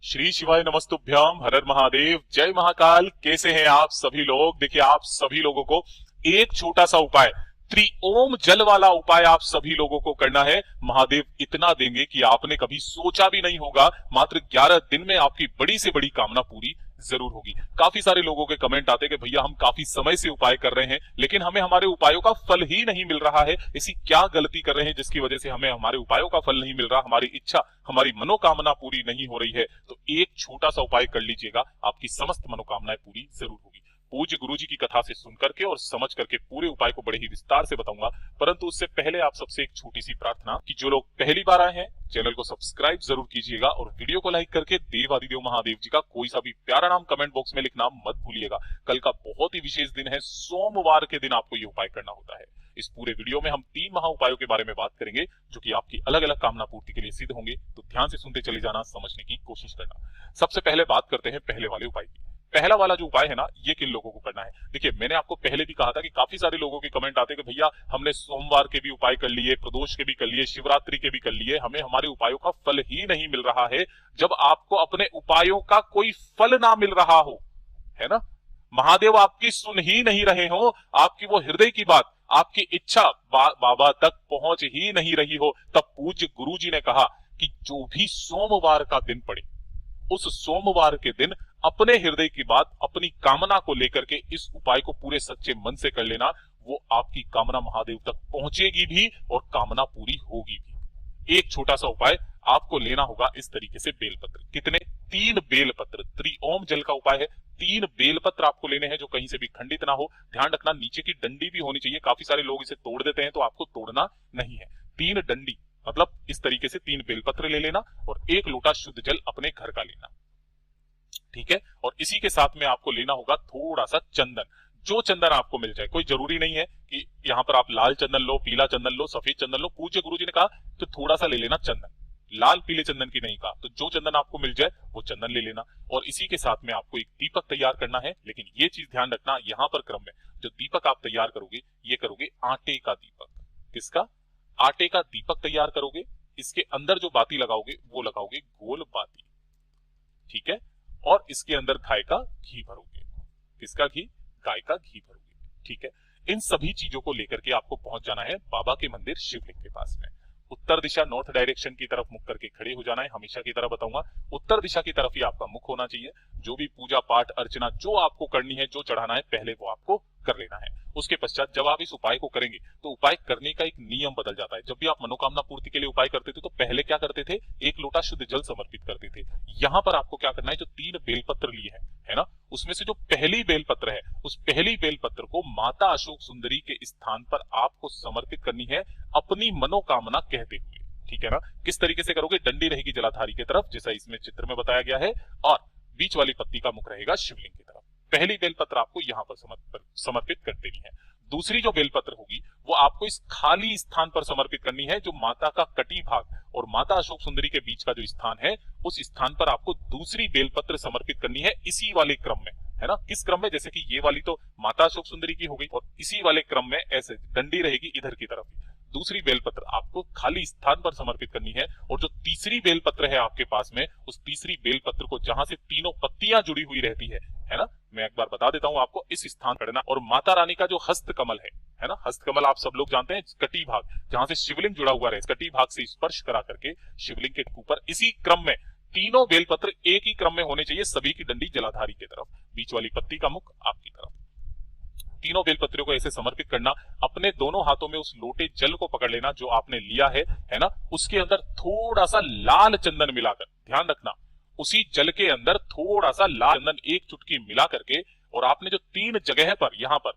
श्री शिवाय नमस्तुभ्याम, हर हर महादेव, जय महाकाल। कैसे हैं आप सभी लोग? देखिए, आप सभी लोगों को एक छोटा सा उपाय, त्रिओम जल वाला उपाय आप सभी लोगों को करना है। महादेव इतना देंगे कि आपने कभी सोचा भी नहीं होगा। मात्र 11 दिन में आपकी बड़ी से बड़ी कामना पूरी जरूर होगी। काफी सारे लोगों के कमेंट आते हैं कि भैया हम काफी समय से उपाय कर रहे हैं लेकिन हमें हमारे उपायों का फल ही नहीं मिल रहा है। ऐसी क्या गलती कर रहे हैं जिसकी वजह से हमें हमारे उपायों का फल नहीं मिल रहा, हमारी इच्छा, हमारी मनोकामना पूरी नहीं हो रही है? तो एक छोटा सा उपाय कर लीजिएगा, आपकी समस्त मनोकामनाएं पूरी जरूर होगी। पूज्य गुरु जी की कथा से सुन करके और समझ करके पूरे उपाय को बड़े ही विस्तार से बताऊंगा, परंतु उससे पहले आप सबसे एक छोटी सी प्रार्थना कि जो लोग पहली बार आए हैं चैनल को सब्सक्राइब जरूर कीजिएगा और वीडियो को लाइक करके देवादिदेव महादेव जी का कोई सा भी प्यारा नाम कमेंट बॉक्स में लिखना मत भूलिएगा। कल का बहुत ही विशेष दिन है, सोमवार के दिन आपको ये उपाय करना होता है। इस पूरे वीडियो में हम 3 महा उपायों के बारे में बात करेंगे जो कि आपकी अलग अलग कामना पूर्ति के लिए सिद्ध होंगे। तो ध्यान से सुनते चले जाना, समझने की कोशिश करना। सबसे पहले बात करते हैं पहले वाले उपाय की। पहला वाला जो उपाय है ना, ये किन लोगों को करना है? देखिए, मैंने आपको पहले भी कहा था कि काफी सारे लोगों के कमेंट आते हैं कि भैया हमने सोमवार के भी उपाय कर लिए, प्रदोष के भी कर लिए, शिवरात्रि के भी कर लिए, हमें हमारे उपायों का फल ही नहीं मिल रहा है। जब आपको अपने उपायों का कोई फल ना मिल रहा हो, है ना, महादेव आपकी सुन ही नहीं रहे हो, आपकी वो हृदय की बात, आपकी इच्छा बाबा तक पहुंच ही नहीं रही हो, तब पूज्य गुरु जी ने कहा कि जो भी सोमवार का दिन पड़े, उस सोमवार के दिन अपने हृदय की बात, अपनी कामना को लेकर के इस उपाय को पूरे सच्चे मन से कर लेना। वो आपकी कामना महादेव तक पहुंचेगी भी और कामना पूरी होगी भी। एक छोटा सा उपाय आपको लेना होगा इस तरीके से, बेलपत्र। कितने? 3 बेलपत्र। त्रिओम जल का उपाय है। 3 बेलपत्र आपको लेने हैं जो कहीं से भी खंडित ना हो। ध्यान रखना, नीचे की डंडी भी होनी चाहिए। काफी सारे लोग इसे तोड़ देते हैं, तो आपको तोड़ना नहीं है। 3 डंडी मतलब इस तरीके से 3 बेलपत्र ले लेना और 1 लोटा शुद्ध जल अपने घर का लेना, ठीक है। और इसी के साथ में आपको लेना होगा थोड़ा सा चंदन। जो चंदन आपको मिल जाए, कोई जरूरी नहीं है कि यहाँ पर आप लाल चंदन लो, पीला चंदन लो, सफेद चंदन लो। पूज्य गुरु जी ने कहा तो थोड़ा सा ले लेना चंदन, लाल पीले चंदन की नहीं कहा। तो जो चंदन आपको मिल जाए वो चंदन ले लेना। और इसी के साथ में आपको एक दीपक तैयार करना है। लेकिन ये चीज ध्यान रखना, यहाँ पर क्रम में जो दीपक आप तैयार करोगे, ये करोगे आटे का दीपक। किसका? आटे का दीपक तैयार करोगे। इसके अंदर जो बाती लगाओगे वो लगाओगे गोल बाती, ठीक है। और इसके अंदर गाय का घी भरोगे। किसका घी? गाय का घी भरोगे, ठीक है। इन सभी चीजों को लेकर के आपको पहुंच जाना है बाबा के मंदिर शिवलिंग के पास में। उत्तर दिशा, नॉर्थ डायरेक्शन की तरफ मुख करके खड़े हो जाना है। हमेशा की तरह बताऊंगा, उत्तर दिशा की तरफ ही आपका मुख होना चाहिए। जो भी पूजा पाठ अर्चना जो आपको करनी है, जो चढ़ाना है, पहले वो आपको कर लेना है। उसके पश्चात जब आप इस उपाय को करेंगे तो उपाय करने का एक नियम बदल जाता है। जब भी आप मनोकामना पूर्ति के लिए उपाय करते थे तो पहले क्या करते थे? 1 लोटा शुद्ध जल समर्पित करते थे। यहाँ पर आपको क्या करना है, जो 3 बेलपत्र लिए हैं, है ना, उसमें से जो पहली बेलपत्र है, उस पहली बेलपत्र को माता अशोक सुंदरी के स्थान पर आपको समर्पित करनी है अपनी मनोकामना कहते हुए, ठीक है ना। किस तरीके से करोगे? डंडी रहेगी जलाधारी की तरफ, जैसा इसमें चित्र में बताया गया है, और बीच वाली पत्ती का मुख रहेगा शिवलिंग की तरफ। पहली बेलपत्र आपको यहाँ पर समर्पित कर देनी है। दूसरी जो बेलपत्र होगी वो आपको इस खाली स्थान पर समर्पित करनी है, जो माता का कटी भाग और माता अशोक सुंदरी के बीच का जो स्थान है, उस स्थान पर आपको दूसरी बेलपत्र समर्पित करनी है, इसी वाले क्रम में, है ना। किस क्रम में? जैसे कि ये वाली तो माता अशोक सुंदरी की हो गई, और इसी वाले क्रम में ऐसे डंडी रहेगी इधर की तरफ। दूसरी बेलपत्र आपको खाली स्थान पर समर्पित करनी है। और जो तीसरी बेलपत्र है आपके पास में, उस तीसरी बेलपत्र को जहां से तीनों पत्तियां जुड़ी हुई रहती है ना, मैं एक बार बता देता हूं आपको, इस स्थान पर करना। और माता रानी का जो हस्त कमल है ना, हस्त कमल आप सब लोग जानते हैं, कटी भाग जहां से शिवलिंग जुड़ा हुआ है, कटी भाग से स्पर्श करा करके शिवलिंग के ऊपर इसी क्रम में तीनों बेलपत्र एक ही क्रम में होने चाहिए, सभी की डंडी जलाधारी की तरफ, बीच वाली पत्ती का मुख आपकी तरफ। तीनों बेलपत्रों को ऐसे समर्पित करना। अपने दोनों हाथों में उस लोटे जल को पकड़ लेना जो आपने लिया है ना, उसके अंदर थोड़ा सा लाल चंदन मिलाकर, ध्यान रखना, उसी जल के अंदर थोड़ा सा लाल चंदन 1 चुटकी मिला करके, और आपने जो 3 जगह पर यहां पर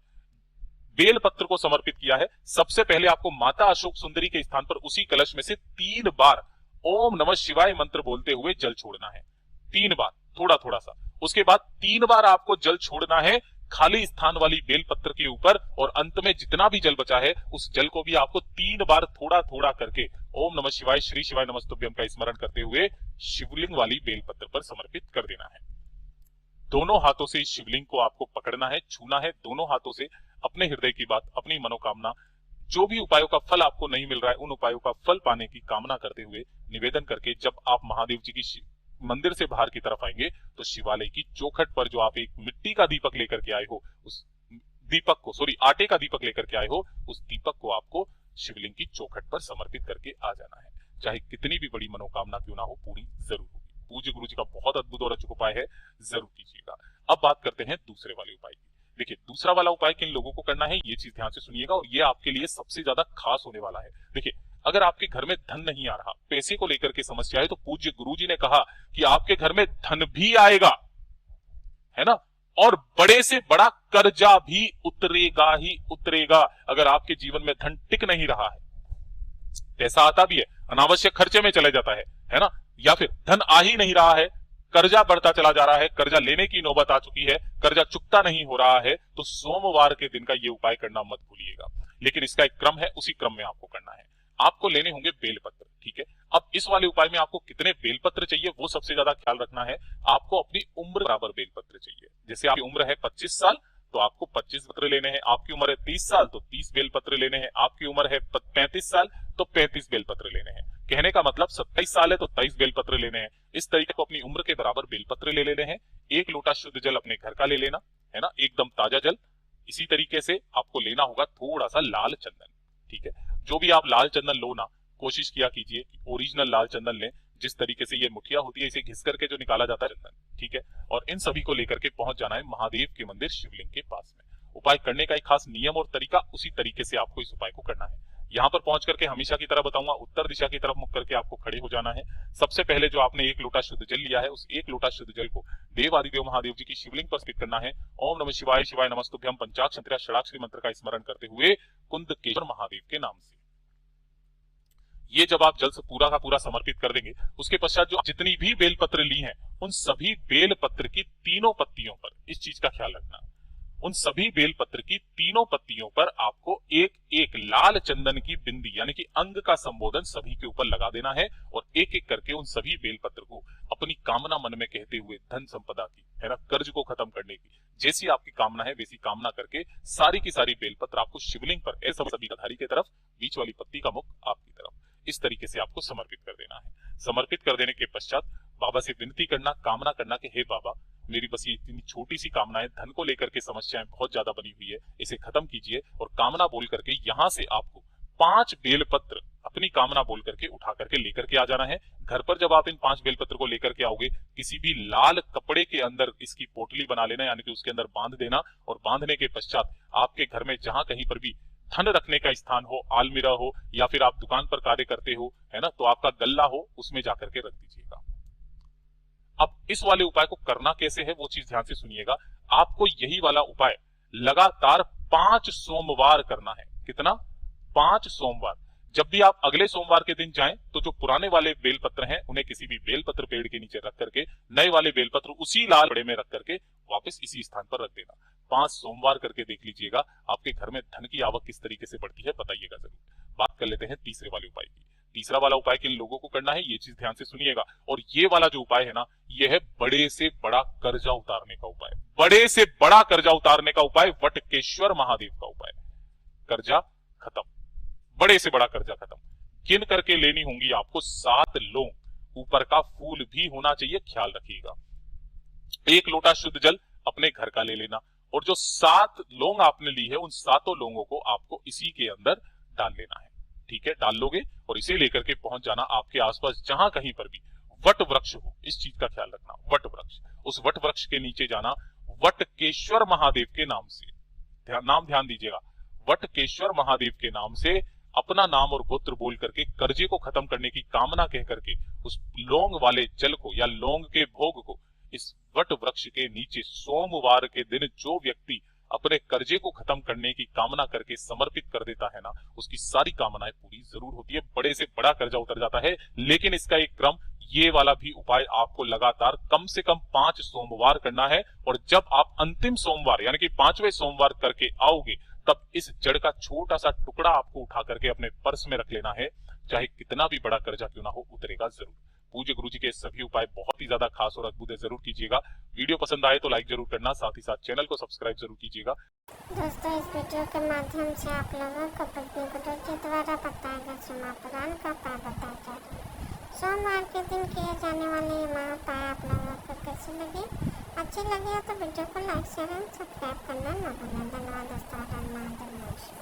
बेलपत्र को समर्पित किया है, सबसे पहले आपको माता अशोक सुंदरी के स्थान पर उसी कलश में से 3 बार ओम नमः शिवाय मंत्र बोलते हुए जल छोड़ना है। 3 बार, थोड़ा थोड़ा सा। उसके बाद 3 बार आपको जल छोड़ना है खाली स्थान वाली बेलपत्र के ऊपर, और अंत में जितना भी जल बचा है उस जल को भी आपको 3 बार थोड़ा थोड़ा करके ओम नमः शिवाय श्री शिवाय नमस्तुभ्यम का स्मरण करते हुए शिवलिंग वाली बेलपत्र पर समर्पित कर देना है। दोनों हाथों से इस शिवलिंग को आपको पकड़ना है, छूना है दोनों हाथों से, अपने हृदय की बात, अपनी मनोकामना, जो भी उपायों का फल आपको नहीं मिल रहा है उन उपायों का फल पाने की कामना करते हुए निवेदन करके, जब आप महादेव जी की मंदिर से बाहर की तरफ आएंगे तो शिवालय की चौखट पर जो आप एक मिट्टी का दीपक लेकर के आए हो, उस दीपक को, सॉरी आटे का दीपक लेकर के आए हो, उस दीपक को आपको शिवलिंग की चौखट पर समर्पित करके आ जाना है। चाहे कितनी भी बड़ी मनोकामना क्यों ना हो, पूरी जरूर होगी। पूज्य गुरु जी का बहुत अद्भुत और अचूक उपाय है, जरूर कीजिएगा। अब बात करते हैं दूसरे वाले उपाय की। देखिए दूसरा वाला उपाय किन लोगों को करना है, ये चीज ध्यान से सुनिएगा और ये आपके लिए सबसे ज्यादा खास होने वाला है। देखिए अगर आपके घर में धन नहीं आ रहा, पैसे को लेकर के समस्या है, तो पूज्य गुरु जी ने कहा कि आपके घर में धन भी आएगा, है ना, और बड़े से बड़ा कर्जा भी उतरेगा ही उतरेगा। अगर आपके जीवन में धन टिक नहीं रहा है, पैसा आता भी है, अनावश्यक खर्चे में चले जाता है ना, या फिर धन आ ही नहीं रहा है, कर्जा बढ़ता चला जा रहा है, कर्जा लेने की नौबत आ चुकी है, कर्जा चुकता नहीं हो रहा है, तो सोमवार के दिन का ये उपाय करना मत भूलिएगा। लेकिन इसका एक क्रम है, उसी क्रम में आपको करना है। आपको लेने होंगे बेलपत्र, ठीक है। अब इस वाले उपाय में आपको कितने बेलपत्र चाहिए वो सबसे ज्यादा ख्याल रखना है। आपको अपनी उम्र बराबर बेलपत्र चाहिए। जैसे आपकी उम्र है 25 साल तो आपको 25 पत्र लेने हैं, आपकी उम्र है 30 साल तो 30 बेलपत्र लेने हैं, आपकी उम्र है 35 साल तो 35 बेलपत्र लेने हैं। कहने का मतलब 27 साल है तो 23 बेलपत्र लेने हैं। इस तरीके को अपनी उम्र के बराबर बेलपत्र ले लेने हैं। एक लोटा शुद्ध जल अपने घर का ले लेना है ना, एकदम ताजा जल। इसी तरीके से आपको लेना होगा थोड़ा सा लाल चंदन, ठीक है। जो भी आप लाल चंदन लो ना, कोशिश किया कीजिए कि ओरिजिनल लाल चंदन लें। जिस तरीके से ये मुठिया होती है, इसे घिस करके जो निकाला जाता है चंदन, ठीक है। और इन सभी को लेकर के पहुंच जाना है महादेव के मंदिर शिवलिंग के पास में। उपाय करने का एक खास नियम और तरीका, उसी तरीके से आपको इस उपाय को करना है। यहाँ पर पहुंच करके हमेशा की तरह बताऊंगा, उत्तर दिशा की तरफ मुख करके आपको खड़े हो जाना है। सबसे पहले जो आपने एक लोटा शुद्ध जल लिया है, उस एक लोटा शुद्ध जल को देव आदिदेव महादेव जी की शिवलिंग पर स्थित करना है। ओम नमः शिवाय, शिवाय नमस्तुभ्यम पंचाक्षरी षडाक्षरी मंत्र का स्मरण करते हुए कुंदकेश्वर महादेव के नाम से ये जब आप जल से पूरा का पूरा समर्पित कर देंगे, उसके पश्चात जो जितनी भी बेलपत्र ली हैं, उन सभी बेलपत्र की तीनों पत्तियों पर, इस चीज का ख्याल रखना, उन सभी बेलपत्र की तीनों पत्तियों पर आपको एक एक लाल चंदन की बिंदी यानी कि अंग का संबोधन सभी के ऊपर लगा देना है। और एक एक करके उन सभी बेलपत्र को अपनी कामना मन में कहते हुए, धन संपदा की, है ना, कर्ज को खत्म करने की, जैसी आपकी कामना है वैसी कामना करके सारी की सारी बेलपत्र आपको शिवलिंग पर, ऐसा सभी धारी की तरफ, बीच वाली पत्ती का मुख आपकी तरफ, इस तरीके से आपको समर्पित कर देना है। समर्पित कर देने के पश्चात बाबा से विनती करना, कामना करना कि हे बाबा, मेरी बस ये इतनी छोटी सी कामना है, धन को लेकर के समस्याएं बहुत ज्यादा बनी हुई है, इसे खत्म कीजिए। और कामना बोल करके यहाँ से आपको 5 बेलपत्र अपनी कामना बोल करके उठा करके लेकर के आ जाना है। घर पर जब आप इन 5 बेलपत्र को लेकर के आओगे, किसी भी लाल कपड़े के अंदर इसकी पोटली बना लेना, यानी कि उसके अंदर बांध देना। और बांधने के पश्चात आपके घर में जहां कहीं पर भी धन रखने का स्थान हो, आलमीरा हो, या फिर आप दुकान पर कार्य करते हो, है ना, तो आपका गल्ला हो, उसमें जाकर के रख दीजिएगा। अब इस वाले उपाय को करना कैसे है वो चीज ध्यान से सुनिएगा। आपको यही वाला उपाय लगातार 5 सोमवार करना है। कितना? 5 सोमवार। जब भी आप अगले सोमवार के दिन जाएं तो जो पुराने वाले बेलपत्र हैं उन्हें किसी भी बेलपत्र पेड़ के नीचे रख करके नए वाले बेलपत्र उसी लाल बड़े में रख करके वापस इसी स्थान पर रख देना। 5 सोमवार करके देख लीजिएगा आपके घर में धन की आवक किस तरीके से बढ़ती है, बताइएगा जरूर। बात कर लेते हैं तीसरे वाले उपाय की। तीसरा वाला उपाय किन लोगों को करना है, ये चीज ध्यान से सुनिएगा। और ये वाला जो उपाय है ना, ये है बड़े से बड़ा कर्जा उतारने का उपाय। बड़े से बड़ा कर्जा उतारने का उपाय, वटकेश्वर महादेव का उपाय। कर्जा खत्म, बड़े से बड़ा कर्जा खत्म। गिन करके लेनी होंगी आपको 7 लौंग, ऊपर का फूल भी होना चाहिए, ख्याल रखिएगा। 1 लोटा शुद्ध जल अपने घर का ले लेना, और जो 7 लौंग आपने ली है उन 7 लौंगों को आपको इसी के अंदर डाल लेना है। ठीक है, डाल लोगे और इसे लेकर के पहुंच जाना आपके आसपास जहां कहीं पर भी वट वृक्ष हो, इस चीज का ख्याल रखना। वट वृक्ष, उस वट वृक्ष के नीचे जाना, वटकेश्वर महादेव के नाम से, नाम ध्यान दीजिएगा, वटकेश्वर महादेव के नाम से अपना नाम और गोत्र बोल करके कर्जे को खत्म करने की कामना कह करके उस लौंग वाले जल को या लौंग के भोग को इस वट वृक्ष के नीचे सोमवार के दिन जो व्यक्ति अपने कर्जे को खत्म करने की कामना करके समर्पित कर देता है ना, उसकी सारी कामनाएं पूरी जरूर होती है, बड़े से बड़ा कर्जा उतर जाता है। लेकिन इसका एक क्रम, ये वाला भी उपाय आपको लगातार कम से कम 5 सोमवार करना है। और जब आप अंतिम सोमवार यानी कि 5वें सोमवार करके आओगे, तब इस जड़ का छोटा सा टुकड़ा आपको उठा करके अपने पर्स में रख लेना है। चाहे कितना भी बड़ा कर्जा क्यों ना हो, उतरेगा जरूर। पूज्य गुरु जी के सभी उपाय बहुत ही ज्यादा खास और अद्भुत है, जरूर कीजिएगा। वीडियो पसंद आए तो लाइक जरूर करना, साथ ही साथ चैनल को सब्सक्राइब जरूर कीजिएगा। दोस्तों, इस वीडियो के माध्यम से आप लोगों को पत्नी के द्वारा बताए गए क्षमा पुराण का उपाय बताया जा रहा है। सोमवार के दिन किए जाने वाले ये महाउपाय आप लोगों को कैसे लगे? अच्छे लगे हो तो वीडियो को लाइक शेयर एंड सब्सक्राइब करना ना भूलें। धन्यवाद दोस्तों।